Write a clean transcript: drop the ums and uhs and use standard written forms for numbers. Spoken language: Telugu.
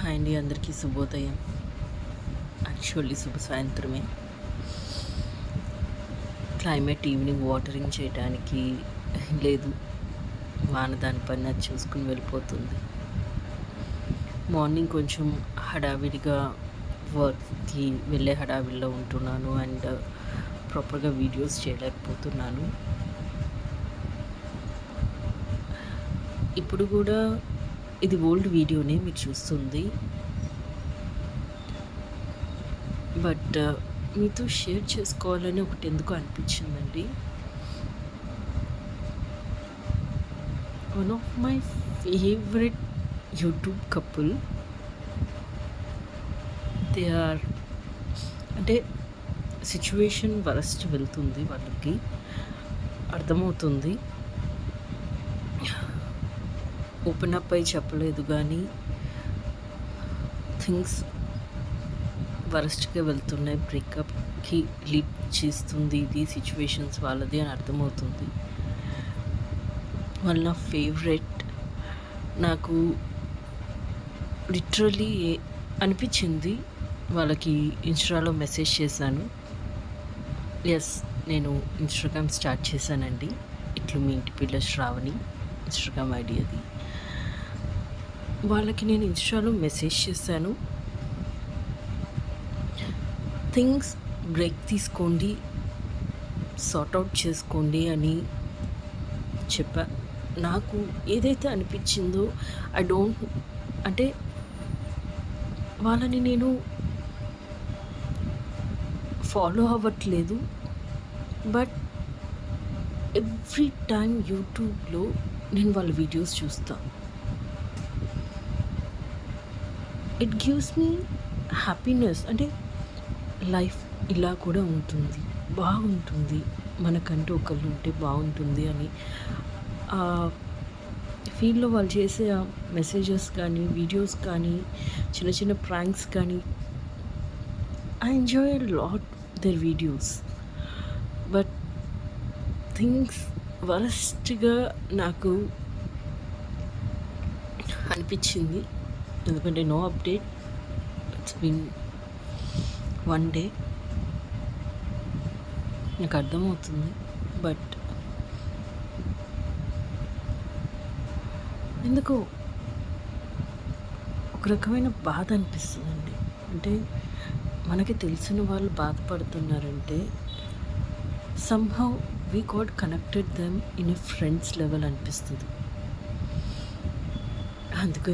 హాయ్ అండి, అందరికీ శుభోదయం. యాక్చువల్లీ శుభ సాయంత్రమే. క్లైమేట్ ఈవినింగ్ వాటరింగ్ చేయడానికి లేదు, వాన దాని పని అది చూసుకుని వెళ్ళిపోతుంది. మార్నింగ్ కొంచెం హడావిడిగా వర్క్కి వెళ్ళే హడావిడిలో ఉంటున్నాను అండ్ ప్రాపర్గా వీడియోస్ చేయలేకపోతున్నాను. ఇప్పుడు కూడా ఇది ఓల్డ్ వీడియోనే మీరు చూస్తుంది, బట్ మీతో షేర్ చేసుకోవాలని ఒకటి ఎందుకు అనిపించిందండి. One of my favourite YouTube couple, they are అంటే సిచ్యువేషన్ వరస్ట్ వెళ్తుంది, వాళ్ళకి అర్థమవుతుంది. ఓపెన్ అప్ అయి చెప్పలేదు కానీ థింగ్స్ వరస్ట్గా వెళ్తున్నాయి, బ్రేకప్కి లీడ్ చేస్తుంది ఇది సిచ్యువేషన్స్ వాళ్ళది అని అర్థమవుతుంది. వాళ్ళ నా ఫేవరెట్. నాకు లిటరలీ అనిపించింది, వాళ్ళకి ఇన్స్టాలో మెసేజ్ చేశాను. ఎస్, నేను ఇన్స్టాగ్రామ్ స్టార్ట్ చేశానండి. ఇట్లు మీ ఇంటి పిల్ల శ్రావణి ఇన్స్టాగ్రామ్ ఐడి అది. వాళ్ళకి నేను ఇన్స్టాలో మెసేజ్ చేశాను, థింగ్స్ బ్రేక్ తీసుకోండి, సార్ట్ అవుట్ చేసుకోండి అని చెప్పా. నాకు ఏదైతే అనిపించిందో అంటే వాళ్ళని నేను ఫాలో అవ్వట్లేదు, బట్ ఎవ్రీ టైం యూట్యూబ్లో నేను వాళ్ళ వీడియోస్ చూస్తాను. It gives me happiness. అంటే లైఫ్ ఇలా కూడా ఉంటుంది, బాగుంటుంది, మనకంటూ ఒకళ్ళు ఉంటే బాగుంటుంది అని ఫీల్డ్లో వాళ్ళు చేసే మెసేజెస్ కానీ వీడియోస్ కానీ చిన్న చిన్న ప్రాంక్స్ కానీ I enjoy lot their videos. But things వరస్ట్గా నాకు అనిపించింది, ఎందుకంటే no update, it's been 1 day. నాకు అర్థమవుతుంది, బట్ ఎందుకో ఒక రకమైన బాధ అనిపిస్తుందండి. అంటే మనకి తెలిసిన వాళ్ళు బాధపడుతున్నారంటే somehow we got connected them in a friends level అనిపిస్తుంది. అందుకే